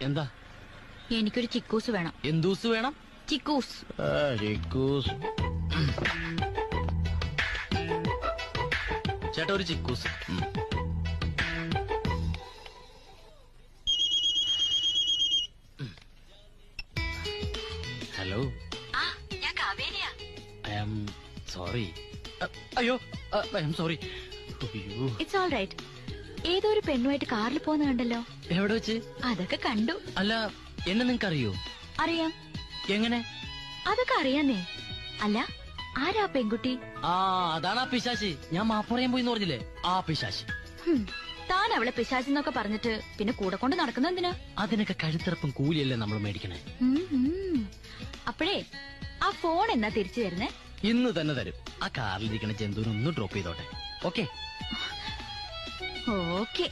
എന്താ? എനിക്കൊരു ചിക്കൂസ് വേണം. എന്തൂസ് വേണം? ചിക്കൂസ്. ചിക്കൂസ്. ചേട്ടാ ഒരു ചിക്കൂസ്. ഹലോ, ഞാൻ കാവേരിയാ. I am sorry. അയ്യോ, I am sorry. It's all right. ഏതോ ഒരു പെണ്ണുമായിട്ട് കാറിൽ പോകുന്ന കണ്ടല്ലോ. എവിടെ വെച്ച്? അതൊക്കെ കണ്ടു. അല്ല, എന്നെ നിങ്ങക്ക് അറിയോ? അറിയാം. എങ്ങനെ? അതൊക്കെ അറിയാന്നേ. അല്ല, ആരാ പെൺകുട്ടി? അതാണ് ആ പിശാശി. ഞാൻ മാപ്പ് പറയാൻ പോയിന്ന് പറഞ്ഞില്ലേ, ആ പിശാശി. താൻ അവളെ പിശാചെന്നൊക്കെ പറഞ്ഞിട്ട് പിന്നെ കൂടെ കൊണ്ട് നടക്കുന്ന എന്തിനാ? അതിനൊക്കെ കഴുത്തിറപ്പും കൂലിയല്ലേ നമ്മൾ മേടിക്കണേ. അപ്പോഴേ ആ ഫോൺ എന്നാ തിരിച്ചു തരുന്നേ? ഇന്ന് തന്നെ തരും. ആ കാറിലിരിക്കണ ജന്തുവിനൊന്ന് ഡ്രോപ്പ് ചെയ്തോട്ടെ. ഓക്കെ? ഓക്കെ.